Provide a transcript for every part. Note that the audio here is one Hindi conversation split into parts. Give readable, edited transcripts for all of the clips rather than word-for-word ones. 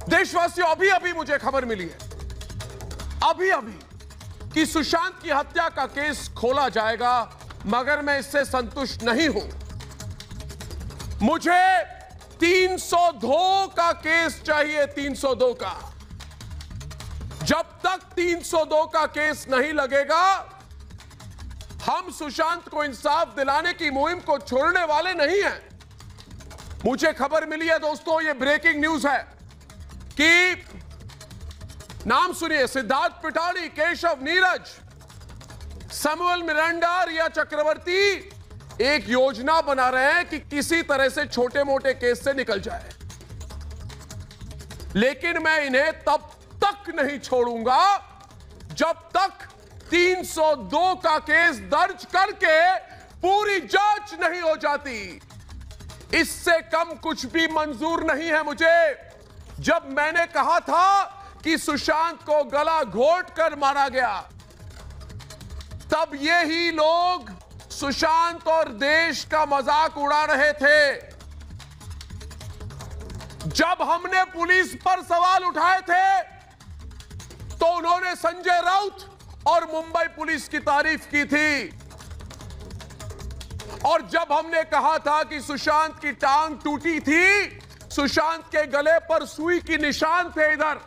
देशवासियों, अभी अभी मुझे खबर मिली है, अभी अभी, कि सुशांत की हत्या का केस खोला जाएगा, मगर मैं इससे संतुष्ट नहीं हूं। मुझे 302 का केस चाहिए, 302 का। जब तक 302 का केस नहीं लगेगा, हम सुशांत को इंसाफ दिलाने की मुहिम को छोड़ने वाले नहीं हैं। मुझे खबर मिली है दोस्तों, ये ब्रेकिंग न्यूज है कि नाम सुनिए, सिद्धार्थ पिठानी, केशव, नीरज, सैमुअल मिरांडा, रिया चक्रवर्ती एक योजना बना रहे हैं कि किसी तरह से छोटे मोटे केस से निकल जाए, लेकिन मैं इन्हें तब तक नहीं छोड़ूंगा जब तक 302 का केस दर्ज करके पूरी जांच नहीं हो जाती। इससे कम कुछ भी मंजूर नहीं है मुझे। जब मैंने कहा था कि सुशांत को गला घोट कर मारा गया, तब ये ही लोग सुशांत और देश का मजाक उड़ा रहे थे। जब हमने पुलिस पर सवाल उठाए थे, तो उन्होंने संजय राउत और मुंबई पुलिस की तारीफ की थी। और जब हमने कहा था कि सुशांत की टांग टूटी थी, सुशांत के गले पर सुई की निशान थे इधर,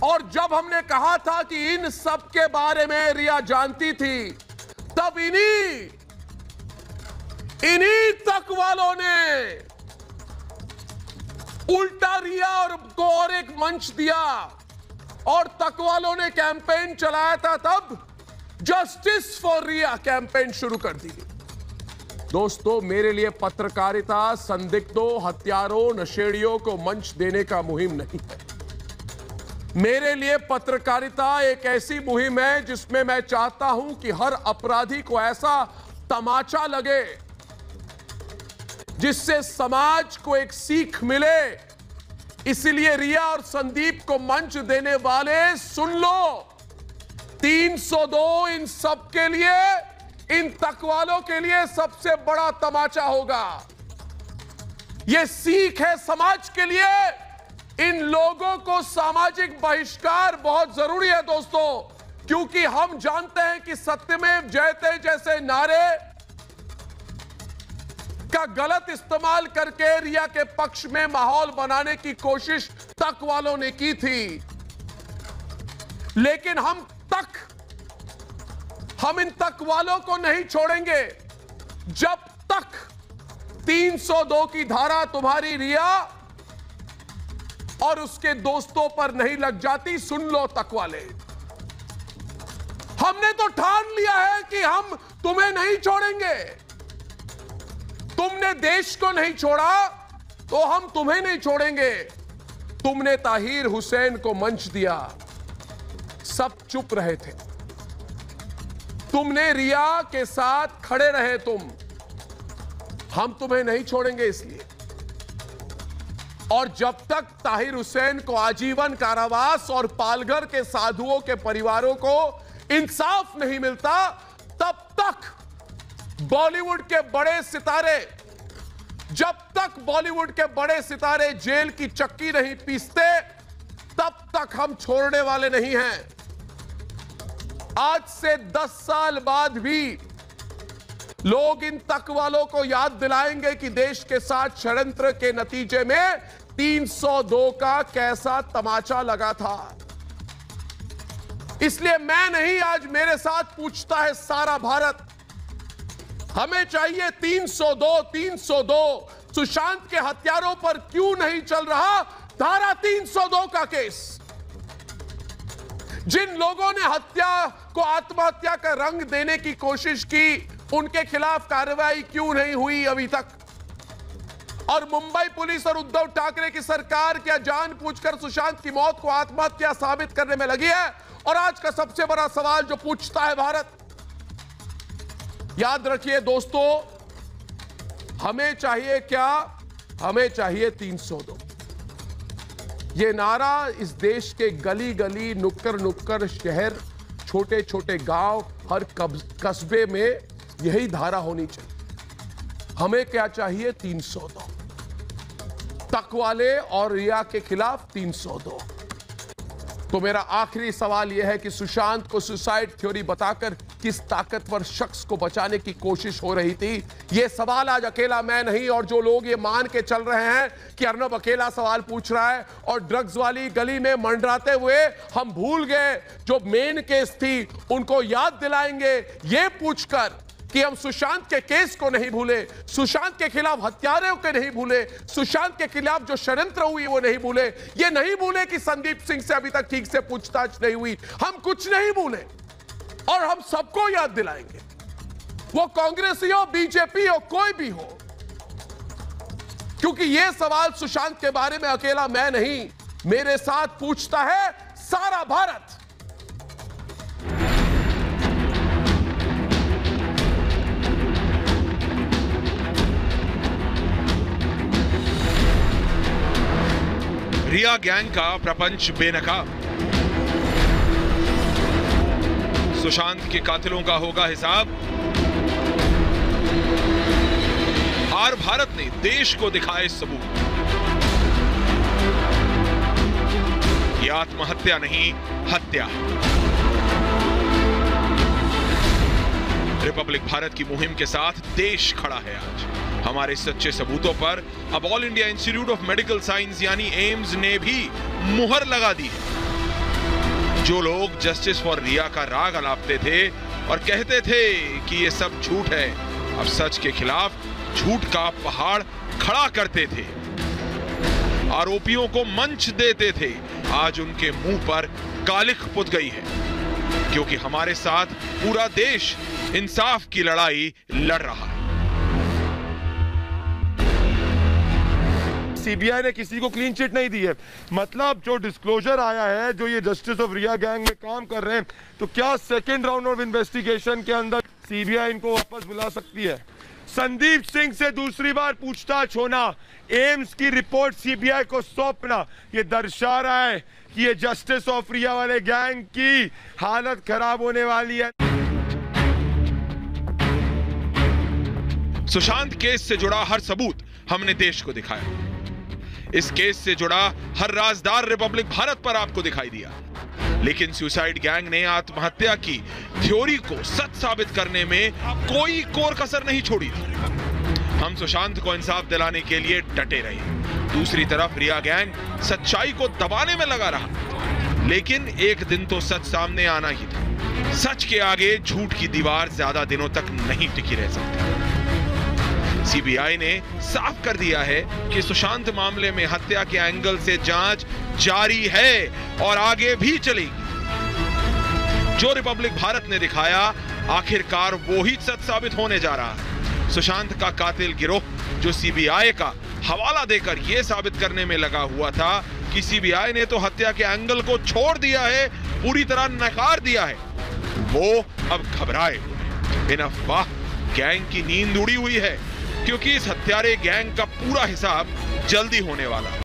और जब हमने कहा था कि इन सब के बारे में रिया जानती थी, तब इन्हीं तक वालों ने उल्टा रिया और एक मंच दिया, और तक वालों ने कैंपेन चलाया था। तब जस्टिस फॉर रिया कैंपेन शुरू कर दी। दोस्तों, मेरे लिए पत्रकारिता संदिग्धों, हत्यारों, नशेड़ियों को मंच देने का मुहिम नहीं है। मेरे लिए पत्रकारिता एक ऐसी मुहिम है जिसमें मैं चाहता हूं कि हर अपराधी को ऐसा तमाचा लगे जिससे समाज को एक सीख मिले। इसलिए रिया और संदीप को मंच देने वाले सुन लो, 302 इन सब के लिए, इन तकवालों के लिए सबसे बड़ा तमाचा होगा। यह सीख है समाज के लिए। इन लोगों को सामाजिक बहिष्कार बहुत जरूरी है दोस्तों, क्योंकि हम जानते हैं कि सत्यमेव जयते जैसे नारे का गलत इस्तेमाल करके रिया के पक्ष में माहौल बनाने की कोशिश तक वालों ने की थी। लेकिन हम इन तक वालों को नहीं छोड़ेंगे जब तक 302 की धारा तुम्हारी रिया और उसके दोस्तों पर नहीं लग जाती। सुन लो तक वाले, हमने तो ठान लिया है कि हम तुम्हें नहीं छोड़ेंगे। तुमने देश को नहीं छोड़ा तो हम तुम्हें नहीं छोड़ेंगे। तुमने ताहिर हुसैन को मंच दिया, सब चुप रहे थे। तुमने रिया के साथ खड़े रहे तुम, हम तुम्हें नहीं छोड़ेंगे इसलिए। और जब तक ताहिर हुसैन को आजीवन कारावास और पालघर के साधुओं के परिवारों को इंसाफ नहीं मिलता, तब तक बॉलीवुड के बड़े सितारे, जब तक बॉलीवुड के बड़े सितारे जेल की चक्की नहीं पीसते, तब तक हम छोड़ने वाले नहीं हैं। आज से 10 साल बाद भी लोग इन तक वालों को याद दिलाएंगे कि देश के साथ षड्यंत्र के नतीजे में 302 का कैसा तमाचा लगा था। इसलिए मैं नहीं, आज मेरे साथ पूछता है सारा भारत। हमें चाहिए 302, 302। सुशांत के हत्यारों पर क्यों नहीं चल रहा धारा 302 का केस? जिन लोगों ने हत्या को आत्महत्या का रंग देने की कोशिश की, उनके खिलाफ कार्रवाई क्यों नहीं हुई अभी तक? और मुंबई पुलिस और उद्धव ठाकरे की सरकार क्या जानबूझकर सुशांत की मौत को आत्महत्या साबित करने में लगी है? और आज का सबसे बड़ा सवाल जो पूछता है भारत, याद रखिए दोस्तों, हमें चाहिए क्या? हमें चाहिए 302। यह नारा इस देश के गली गली, नुक्कड़ नुक्कड़, शहर, छोटे छोटे गांव, हर कस्बे में यही धारा होनी चाहिए। हमें क्या चाहिए? 302। तक वाले और रिया के खिलाफ 302। तो मेरा आखिरी सवाल यह है कि सुशांत को सुसाइड थ्योरी बताकर किस ताकतवर शख्स को बचाने की कोशिश हो रही थी? यह सवाल आज अकेला मैं नहीं और जो लोग ये मान के चल रहे हैं कि अर्नब अकेला सवाल पूछ रहा है और ड्रग्स वाली गली में मंडराते हुए हम भूल गए जो मेन केस थी उनको याद दिलाएंगे, ये पूछकर कि हम सुशांत के केस को नहीं भूले, सुशांत के खिलाफ हत्यारों को नहीं भूले, सुशांत के खिलाफ जो षड्यंत्र हुई वो नहीं भूले, ये नहीं भूले कि संदीप सिंह से अभी तक ठीक से पूछताछ नहीं हुई। हम कुछ नहीं भूले और हम सबको याद दिलाएंगे, वो कांग्रेसी हो, बीजेपी हो, कोई भी हो, क्योंकि ये सवाल सुशांत के बारे में अकेला मैं नहीं, मेरे साथ पूछता है सारा भारत। रिया गैंग का प्रपंच बेनकाब, सुशांत के कातिलों का होगा हिसाब। आर भारत ने देश को दिखाए सबूत, ये आत्महत्या नहीं हत्या। रिपब्लिक भारत की मुहिम के साथ देश खड़ा है आज। हमारे सच्चे सबूतों पर अब all India institute of medical science यानी एम्स ने भी मुहर लगा दी है। जो लोग जस्टिस फॉर रिया का राग अलापते थे और कहते थे कि ये सब झूठ है, अब सच के खिलाफ झूठ का पहाड़ खड़ा करते थे, आरोपियों को मंच देते थे, आज उनके मुंह पर कालिख पुत गई है, क्योंकि हमारे साथ पूरा देश इंसाफ की लड़ाई लड़ रहा है। सीबीआई ने किसी को क्लीन चिट नहीं दी है, मतलब जो डिस्क्लोजर आया है, जो ये जस्टिस ऑफ रिया गैंग में काम कर रहे हैं, तो क्या सेकेंड राउंड ऑफ इन्वेस्टिगेशन के अंदर सीबीआई इनको वापस बुला सकती है? संदीप सिंह से दूसरी बार पूछताछ होना, एम्स की रिपोर्ट सीबीआई को सौंपना, ये दर्शा रहा है कि ये जस्टिस ऑफ रिया वाले गैंग की हालत खराब होने वाली है। सुशांत केस से जुड़ा हर सबूत हमने देश को दिखाया। इस केस से जुड़ा हर राजदार रिपब्लिक भारत पर आपको दिखाई दिया, लेकिन सुसाइड गैंग ने आत्महत्या की थ्योरी को सच साबित करने में कोई कोर कसर नहीं छोड़ी थी। हम सुशांत को इंसाफ दिलाने के लिए डटे रहे। दूसरी तरफ रिया गैंग सच्चाई को दबाने में लगा रहा, लेकिन एक दिन तो सच सामने आना ही था। सच के आगे झूठ की दीवार ज्यादा दिनों तक नहीं टिकी रह सकती। सीबीआई ने साफ कर दिया है कि सुशांत मामले में हत्या के एंगल से जांच जारी है और आगे भी चलेगी। जो रिपब्लिक भारत ने दिखाया, आखिरकार वो ही सच साबित होने जा रहा है। सुशांत का कातिल गिरोह जो सीबीआई का हवाला देकर यह साबित करने में लगा हुआ था कि सीबीआई ने तो हत्या के एंगल को छोड़ दिया है, पूरी तरह नकार दिया है, वो अब घबराए हुए। इन अफवाह गैंग की नींद उड़ी हुई है, क्योंकि इस हत्यारे गैंग का पूरा हिसाब जल्दी होने वाला है।